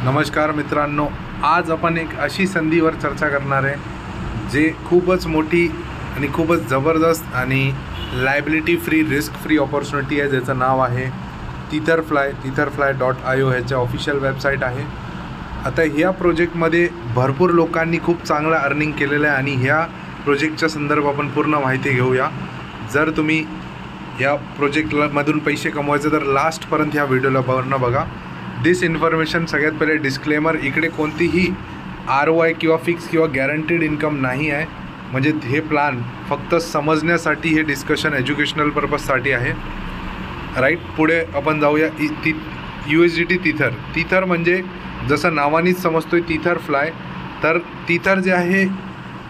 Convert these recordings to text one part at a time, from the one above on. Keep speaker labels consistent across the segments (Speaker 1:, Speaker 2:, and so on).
Speaker 1: नमस्कार मित्रांनो, आज आपण एक अशी संधीवर चर्चा करणार आहे जे खूपच मोठी आणि खूपच जबरदस्त आणि liability free, risk free opportunity आहे, ज्याचं नाव आहे tetherfly.io ह्याचं ऑफिशियल वेबसाईट आहे. आता ह्या प्रोजेक्टमध्ये भरपूर लोकांनी खूप चांगला अर्निंग केलेलं आहे आणि ह्या प्रोजेक्टच्या संदर्भात आपण पूर्ण माहिती घेऊया. जर तुम्ही या प्रोजेक्टमधून पैसे कमवायचे तर लास्टपर्यंत ह्या व्हिडिओला पूर्ण बघा. दिस इन्फॉर्मेशन सगळ्यात पहिले डिस्क्लेमर, इकडे कोणतीही ROI किंवा फिक्स किंवा गॅरंटीड इन्कम नाही आहे. म्हणजे हे प्लॅन फक्त समजण्यासाठी, हे डिस्कशन एज्युकेशनल पर्पजसाठी आहे. राईट, पुढे आपण जाऊया. USDT तिथर म्हणजे जसं नावानीच समजतोय TetherFly, तर तिथर जे आहे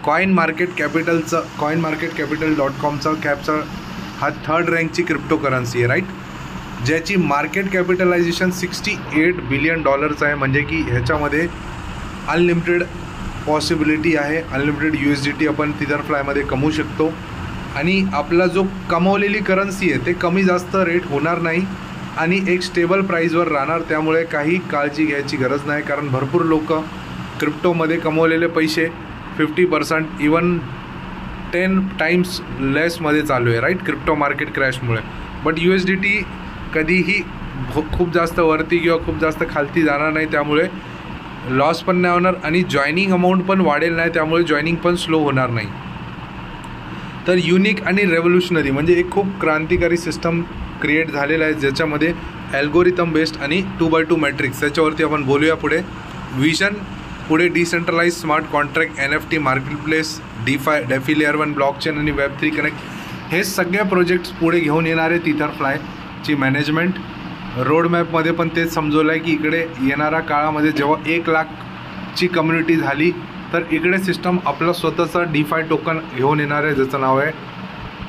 Speaker 1: कॉईन मार्केट कॅपिटल.comचा कॅपचा हा 3rd रँकची क्रिप्टो करन्सी आहे. राईट, ज्याची मार्केट कॅपिटलायझेशन $68 बिलियन आहे. म्हणजे की ह्याच्यामध्ये अनलिमिटेड पॉसिबिलिटी आहे. अनलिमिटेड USDT आपण TetherFlyमध्ये कमवू शकतो आणि आपला जो कमवलेली करन्सी आहे ते कमी जास्त रेट होणार नाही आणि एक स्टेबल प्राईजवर राहणार. त्यामुळे काही काळजी घ्यायची गरज नाही, कारण भरपूर लोक क्रिप्टोमध्ये कमवलेले पैसे 50% इवन 10 टाइम्स लेसमध्ये चालू आहे. राईट, क्रिप्टो मार्केट क्रॅशमुळे. बट USDT कधीही खूप जास्त वरती किंवा खूप जास्त खालती जाणार नाही, त्यामुळे लॉस पण नाही होणार आणि जॉईनिंग अमाऊंट पण वाढेल नाही, त्यामुळे जॉईनिंग पण स्लो होणार नाही. तर युनिक आणि रेव्होल्युशनरी म्हणजे एक खूप क्रांतिकारी सिस्टम क्रिएट झालेला आहे, ज्याच्यामध्ये ॲल्गोरिथम बेस्ड आणि 2x2 मॅट्रिक्स, त्याच्यावरती आपण बोलूया पुढे. विजन, पुढे decentralised smart contract, NFT marketplace, DeFi layer 1 blockchain आणि Web3 कनेक्ट, हे सगळे प्रोजेक्ट्स पुढे घेऊन येणार आहे. TetherFlyची मॅनेजमेंट रोडमॅपमध्ये पण तेच समजवलं आहे की इकडे येणाऱ्या काळामध्ये जेव्हा 1 लाखची कम्युनिटी झाली तर इकडे सिस्टम आपलं स्वतःचा DeFi टोकन घेऊन येणार आहे, ज्याचं नाव आहे,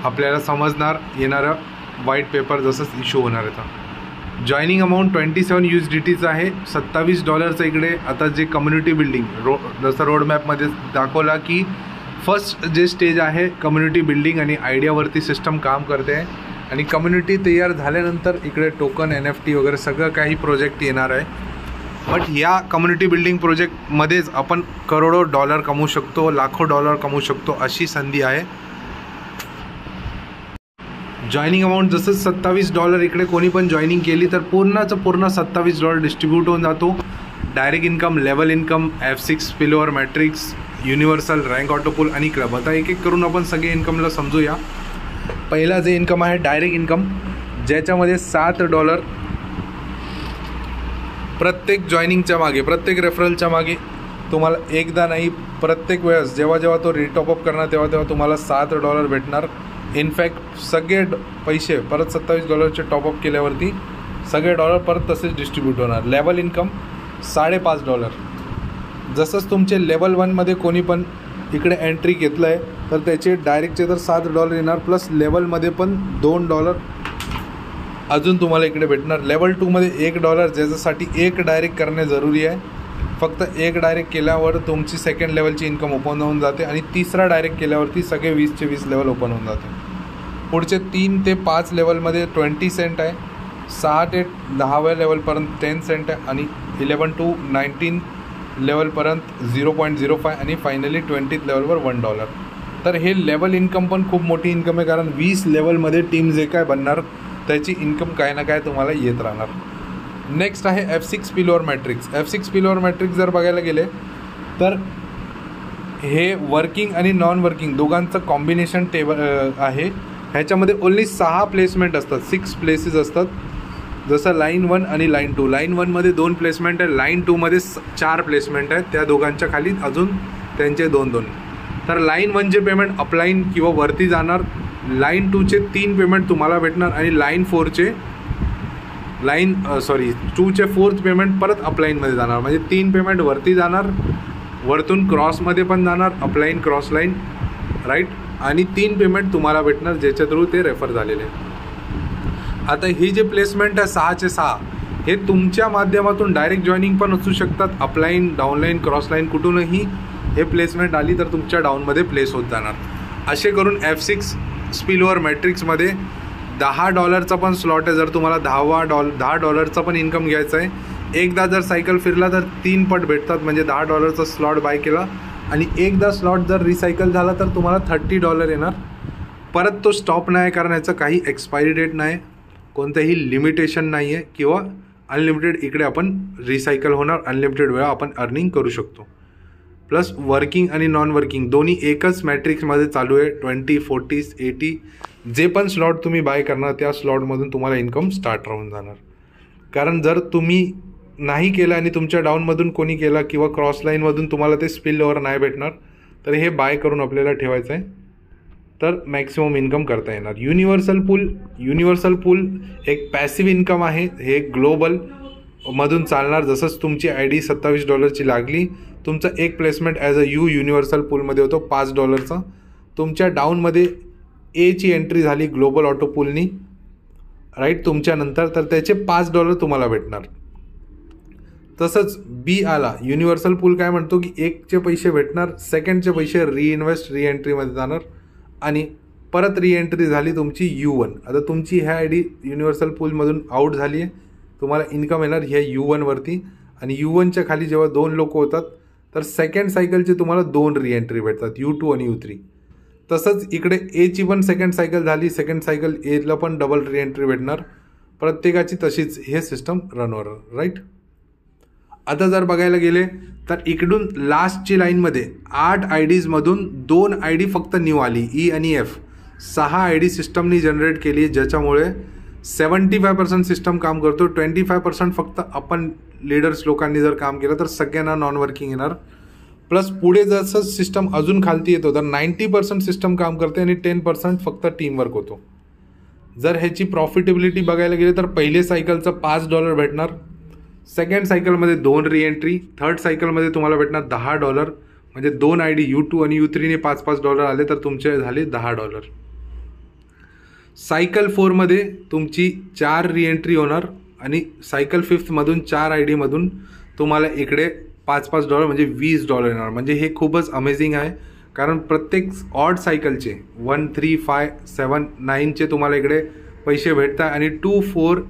Speaker 1: आपल्याला समजणार येणारं व्हाईट पेपर जसंच इश्यू होणार आहे. जॉईनिंग अमाऊंट 27 USDTचं आहे. $27 इकडे आता जे कम्युनिटी बिल्डिंग जसं रोडमॅपमध्ये दाखवला की फर्स्ट जे स्टेज आहे कम्युनिटी बिल्डिंग आणि आयडियावरती सिस्टम काम करते आहे आणि कम्युनिटी तयार झाल्यानंतर इकडे टोकन, NFT वगैरे सगळं काही प्रोजेक्ट येणार आहे. बट या कम्युनिटी बिल्डिंग प्रोजेक्टमध्येच आपण करोडो डॉलर कमवू शकतो, लाखो डॉलर कमवू शकतो, अशी संधी आहे. जॉईनिंग अमाऊंट जसं $27 इकडे कोणी पण जॉईनिंग केली तर पूर्णचं पूर्ण $27 डिस्ट्रीब्यूट होऊन जातो. Direct income, level income, F6 spillover matrix, universal rank autopool आणि क्लब. आता एक एक करून आपण सगळे इन्कमला समजूया. पहिला जे इन्कम आहे डायरेक्ट इन्कम, ज्याच्यामध्ये $7 प्रत्येक जॉईनिंगच्या मागे, प्रत्येक रेफरलच्या मागे तुम्हाला एकदा नाही, प्रत्येक वेळेस जेव्हा जेव्हा तो रिटॉपअप करणार तेव्हा तेव्हा तुम्हाला $7 भेटणार. इनफॅक्ट सगळे पैसे परत $27चे टॉपअप केल्यावरती सगळे डॉलर परत तसेच डिस्ट्रीब्यूट होणार. Level income $5.5. जसंच तुमचे लेवल 1मध्ये कोणी पण इकडे एंट्री घेतलं आहे तर त्याचे डायरेक्टचे तर $7 येणार, प्लस लेवलमध्ये पण $2 अजून तुम्हाला इकडे भेटणार. लेवल 2मध्ये $1, ज्याच्यासाठी 1 डायरेक्ट करणे जरुरी आहे. फक्त 1 डायरेक्ट केल्यावर तुमची सेकंड लेवलची इन्कम ओपन होऊन जाते आणि तिसरा डायरेक्ट केल्यावरती सगळे 20चे 20 लेवल ओपन होऊन जाते. पुढचे 3 ते 5 लेवलमध्ये 20 सेंट आहे, 6 ते 10व्या लेवलपर्यंत 10 सेंट आहे आणि 11 to 19 लेवलपर्यंत 0.05 आणि फायनली 20th लेवलवर $1. तर हे लेवल इन्कम पण खूप मोठी इन्कम आहे, कारण 20 लेवलमध्ये टीम जे काय बनणार त्याची इन्कम काय ना काय तुम्हाला येत राहणार. नेक्स्ट आहे F6 spillover matrix. F6 spillover matrix जर बघायला गेले तर हे वर्किंग आणि नॉन वर्किंग दोघांचं कॉम्बिनेशन टेबल आहे. ह्याच्यामध्ये ओन्ली 6 प्लेसमेंट असतात, 6 प्लेसेस असतात. जसं लाईन 1 आणि लाईन 2. लाईन 1मध्ये 2 प्लेसमेंट आहे, लाईन 2मध्ये 4 प्लेसमेंट आहेत, त्या दोघांच्या खाली अजून त्यांचे 2-2. तर लाईन 1चे पेमेंट अपलाईन किंवा वरती जाणार, लाईन 2चे 3 पेमेंट तुम्हाला भेटणार आणि लाईन 2चे 4th पेमेंट परत अपलाईनमध्ये जाणार. म्हणजे 3 पेमेंट वरती जाणार, वरतून क्रॉसमध्ये पण जाणार, अपलाईन क्रॉस लाईन, राईट, आणि 3 पेमेंट तुम्हाला भेटणार ज्याच्या थ्रू ते रेफर झालेले. आता ही जे प्लेसमेंट आहे 6चे 6 हे तुमच्या माध्यमातून डायरेक्ट जॉईनिंग पण असू शकतात. अपलाईन, डाऊनलाईन, क्रॉसलाईन कुठूनही हे प्लेसमेंट आली तर तुमच्या डाऊनमध्ये प्लेस होत जाणार. असे करून F6 स्पिलओव्हर मॅट्रिक्समध्ये $10चा पण स्लॉट आहे. जर तुम्हाला $10चा पण इन्कम घ्यायचा आहे एकदा जर सायकल फिरला तर 3 पट भेटतात, म्हणजे $10चा स्लॉट बाय केला आणि एकदा स्लॉट जर रिसायकल झाला तर तुम्हाला $30 येणार. परत तो स्टॉप नाही, कारण याचं काही एक्सपायरी डेट नाही, कोणतंही लिमिटेशन नाही आहे, किंवा अनलिमिटेड इकडे आपण रिसायकल होणार, अनलिमिटेड वेळा आपण अर्निंग करू शकतो. प्लस वर्किंग आणि नॉन वर्किंग दोन्ही एकच मॅट्रिक्समध्ये चालू आहे. 20, 40, 80 जे पण स्लॉट तुम्ही बाय करणार त्या स्लॉटमधून तुम्हाला इन्कम स्टार्ट राहून जाणार. कारण जर तुम्ही नाही केलं आणि तुमच्या डाऊनमधून कोणी केला किंवा क्रॉस लाईनमधून तुम्हाला ते स्पिल ओव्हर नाही भेटणार, तर हे बाय करून आपल्याला ठेवायचं आहे, तर मॅक्सिमम इन्कम करता येणार. युनिव्हर्सल पूल एक पॅसिव्ह इन्कम आहे. हे ग्लोबल मधून चालणार. जसंच तुमची ID $27ची लागली, तुमचं एक प्लेसमेंट ॲज अ युनिव्हर्सल पूलमध्ये होतो $5चा. तुमच्या डाऊनमध्ये ची एंट्री झाली ग्लोबल ऑटो पूलनी, राईट, तुमच्यानंतर, तर त्याचे $5 तुम्हाला भेटणार. तसंच बी आला, युनिव्हर्सल पूल काय म्हणतो की एकचे पैसे भेटणार, सेकंडचे पैसे रिएंट्रीमध्ये जाणार, आणि परत रिएंट्री झाली तुमची U1. आता तुमची ह्या ID युनिव्हर्सल पूलमधून आउट झाली आहे, तुम्हाला इन्कम येणार ह्या U1वरती, आणि U1च्या खाली जेव्हा 2 लोक होतात तर सेकंड सायकलचे तुम्हाला 2 रिएंट्री भेटतात, U2 आणि U3. तसंच इकडे ची पण सेकंड सायकल झाली, सेकंड सायकल एला पण डबल रिएंट्री भेटणार, प्रत्येकाची तशीच हे सिस्टम रन होणार, राईट. आता जर बघायला गेले तर इकडून लास्टची लाईनमध्ये 8 IDजमधून 2 ID फक्त न्यू आली, E आणि F. 6 ID सिस्टमनी जनरेट केली, ज्याच्यामुळे 75% सिस्टम काम करतो, 25% फक्त आपण लीडर्स लोकांनी जर काम केलं तर सगळ्यांना नॉन वर्किंग येणार. प्लस पुढे जसं सिस्टम अजून खालती येतो तर 90% सिस्टम काम करते आणि 10% फक्त टीमवर्क होतो. जर ह्याची प्रॉफिटेबिलिटी बघायला गेले तर पहिले सायकलचं $5 भेटणार, सेकंड सायकलमध्ये 2 रिएंट्री, थर्ड सायकलमध्ये तुम्हाला भेटणार $10, म्हणजे 2 ID U2 आणि U3ने $5 आले तर तुमचे झाले $10. सायकल 4मध्ये तुमची 4 रिएंट्री होणार, आणि सायकल 5मधून 4 IDमधून तुम्हाला इकडे $5 म्हणजे $20 येणार. म्हणजे हे खूपच अमेझिंग आहे, कारण प्रत्येक ऑड सायकलचे 1, 3, 5, 7, 9चे तुम्हाला इकडे पैसे भेटतात, आणि 2, 4,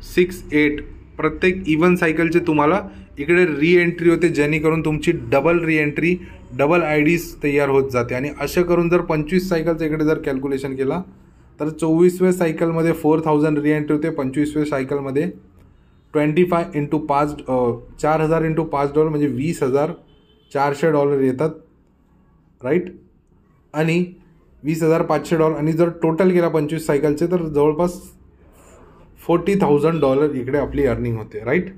Speaker 1: 6, 8 प्रत्येक इव्हन सायकलचे तुम्हाला इकडे रिएंट्री होते, जेणेकरून तुमची डबल रिएंट्री, डबल IDs तयार होत जाते. आणि असं करून जर 25 सायकलचं इकडे जर कॅल्क्युलेशन केला तर 24व्या सायकलमध्ये 4000 रिएंट्री होते, 25व्या सायकलमध्ये 25 × 5 4000 × $5 म्हणजे $20,400 येतात, राईट. आणि $20,500, आणि जर टोटल केला 25 सायकलचे तर जवळपास $40,000 इकडे आपली अर्निंग होते, राईट.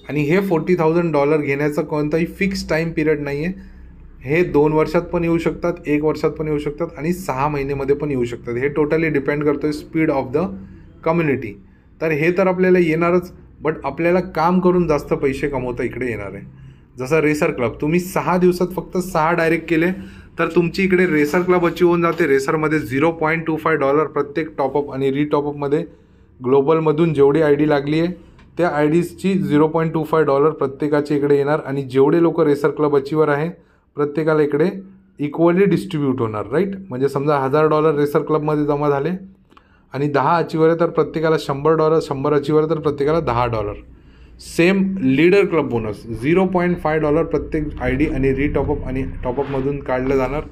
Speaker 1: आणि हे $40,000 घेण्याचा कोणताही फिक्स टाईम पिरियड नाही आहे. हे 2 वर्षात पण येऊ शकतात, 1 वर्षात पण येऊ शकतात, आणि 6 महिन्यामध्ये पण येऊ शकतात. हे टोटली डिपेंड करतोय स्पीड ऑफ द कम्युनिटी. तर हे तर आपल्याला येणारच, बट आपल्याला काम करून जास्त पैसे कमवता इकडे येणार आहे. जसं रेसर क्लब, तुम्ही 6 दिवसात फक्त 6 डायरेक्ट केले तर तुमची इकडे रेसर क्लब अचीव होऊन जाते. रेसरमध्ये $0.25 प्रत्येक टॉपअप आणि रिटॉपअपमध्ये ग्लोबलमधून जेवढी ID लागली आहे त्या IDsची $0.25 प्रत्येकाचे इकडे येणार, आणि जेवढे लोक रेसर क्लब अचीवर आहे प्रत्येकाला इकडे इक्वली डिस्ट्रीब्यूट होणार, राईट. म्हणजे समजा $1000 रेसर क्लबमध्ये जमा झाले आणि 10 अचीवर आहे तर प्रत्येकाला $100, 100 अचीवर तर प्रत्येकाला $10. सेम लीडर क्लब बोनस $0.5 प्रत्येक ID आणि रिटॉपअप आणि टॉपअपमधून काढलं जाणार.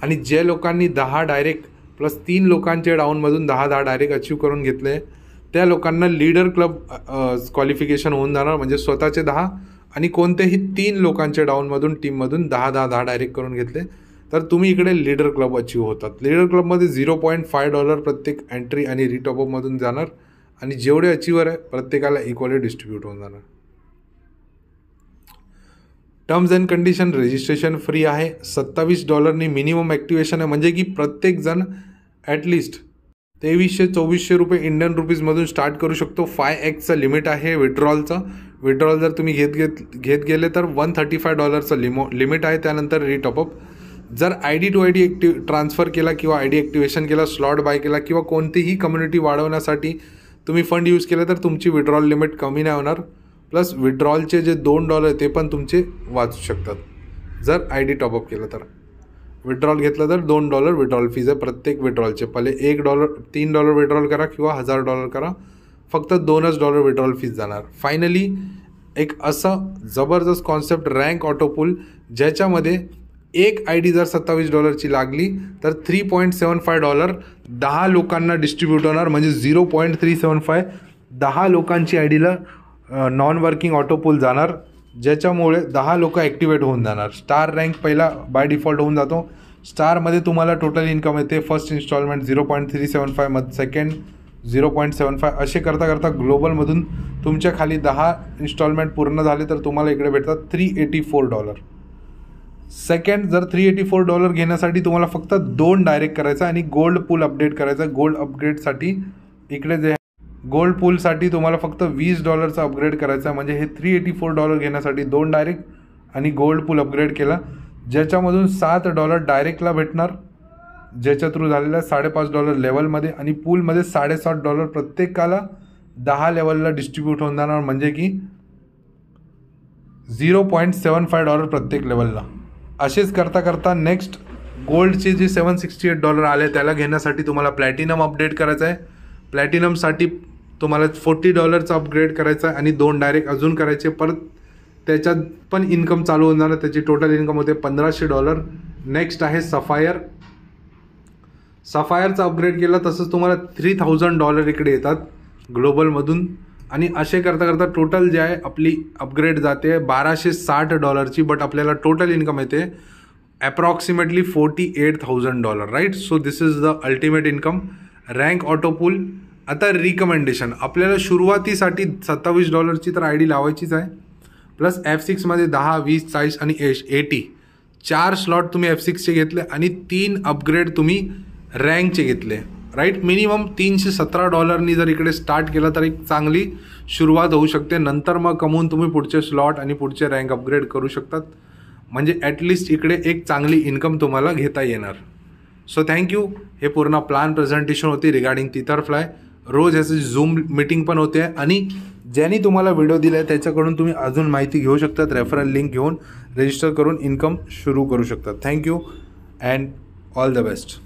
Speaker 1: आणि जे लोकांनी 10 डायरेक्ट प्लस 3 लोकांचे डाऊनमधून 10 डायरेक्ट अचीव करून घेतले त्या लोकांना लीडर क्लब क्वालिफिकेशन होऊन जाणार. म्हणजे स्वतःचे 10 आणि कोणतेही 3 लोकांच्या डाऊनमधून टीममधून 10 डायरेक्ट करून घेतले तर तुम्ही इकडे लीडर क्लब अचीव होतात. लीडर क्लबमध्ये $0.5 प्रत्येक एंट्री आणि रिटॉपअपमधून जाणार, आणि जेवढे अचीवर आहे प्रत्येकाला इक्वली डिस्ट्रीब्यूट होऊन जाणार. Terms and condition, registration free आहे. $27 मिनिमम ॲक्टिवेशन आहे, म्हणजे की प्रत्येकजण ॲटलिस्ट ₹2300-2400 इंडियन रुपीजमधून स्टार्ट करू शकतो. 5x लिमिट आहे विड्रॉलचं. विड्रॉल जर तुम्ही घेत गेले तर $135 लिमिट आहे. त्यानंतर रिटॉपअप जर ID टू ID ट्रान्सफर केला किंवा ID ॲक्टिवेशन केला, स्लॉट बाय केला किंवा कोणतीही कम्युनिटी वाढवण्यासाठी तुम्ही फंड यूज केले तर तुमची विड्रॉल लिमिट कमी नाही होणार. प्लस विड्रॉलचे जे $2 ते पण तुमचे वाचू शकतात जर ID टॉपअप केलं तर. विड्रॉल घेतलं तर $2 विड्रॉल फीज आहे प्रत्येक विड्रॉलचे. पहिले $1 $3 विड्रॉल करा किंवा $1000 करा, फक्त $2 विड्रॉल फीज जाणार. फायनली एक असं जबरदस्त कॉन्सेप्ट रँक ऑटोपूल, ज्याच्यामध्ये एक ID जर $27 लागली तर $3.75 10 लोकांना डिस्ट्रीब्यूट होणार, म्हणजे 0.375 10 लोकांची IDला नॉन वर्किंग ऑटोपूल जाणार, ज्याच्यामुळे 10 लोक ॲक्टिवेट होऊन जाणार. स्टार रँक पहिला बाय डिफॉल्ट होऊन जातो. स्टारमध्ये तुम्हाला टोटल इन्कम येते. फर्स्ट इन्स्टॉलमेंट 0.375, मग सेकंड 0.75, असे करता करता ग्लोबलमधून तुमच्या खाली 10 इन्स्टॉलमेंट पूर्ण झाले तर तुम्हाला इकडे भेटतात $384. सेकंड, जर $384 घेण्यासाठी तुम्हाला फक्त 2 डायरेक्ट करायचा आणि गोल्ड पूल अपडेट करायचा. गोल्ड अपग्रेडसाठी इकडे जे गोल्ड पूलसाठी तुम्हाला फक्त $20 अपग्रेड करायचा, म्हणजे हे $384 घेण्यासाठी 2 डायरेक्ट आणि गोल्ड पूल अपग्रेड केला, ज्याच्यामधून $7 डायरेक्टला भेटणार, ज्याच्या थ्रू झालेला $5.5 लेवलमध्ये, आणि पूलमध्ये $7.5 प्रत्येकाला 10 लेवलला डिस्ट्रीब्यूट होऊन जाणार, म्हणजे की $0.75 प्रत्येक लेवलला. असेच करता करता नेक्स्ट गोल्डचे जे $768 आले त्याला घेण्यासाठी तुम्हाला प्लॅटिनम अपडेट करायचं आहे. प्लॅटिनमसाठी तुम्हाला $40 अपग्रेड करायचा आहे आणि 2 डायरेक्ट अजून करायचे. परत त्याच्यात पण इन्कम चालू होऊन जाणार, त्याची टोटल इन्कम होते $1500. नेक्स्ट आहे सफायर. सफायरचा अपग्रेड केला तसंच तुम्हाला $3000 इकडे येतात ग्लोबलमधून, आणि असे करता करता टोटल जे आहे आपली अपग्रेड जाते $1260, बट आपल्याला टोटल इन्कम येते approximately $48,000, right. So this is the ultimate income rank autopool. आता रिकमेंडेशन, आपल्याला सुरुवातीसाठी $27 तर ID लावायचीच आहे, प्लस F6मध्ये 10, 20, 40 आणि 80 4 स्लॉट तुम्ही F6चे घेतले आणि 3 अपग्रेड तुम्ही रँकचे घेतले, राईट. मिनिमम $317 जर इकडे स्टार्ट केलं तर एक चांगली सुरुवात होऊ शकते. नंतर मग कमवून तुम्ही पुढचे स्लॉट आणि पुढचे रँक अपग्रेड करू शकतात, म्हणजे ॲटलिस्ट इकडे एक चांगली इन्कम तुम्हाला घेता येणार. So thank you. हे पूर्ण प्लॅन प्रेझेंटेशन होती रिगार्डिंग थिथरफ्लाय. रोज याची झूम मीटिंग पण होते, आणि ज्यांनी तुम्हाला व्हिडिओ दिला आहे त्याच्याकडून तुम्ही अजून माहिती घेऊ शकतात. रेफरल लिंक घेऊन रजिस्टर करून इन्कम सुरू करू शकतात. Thank you and all the best.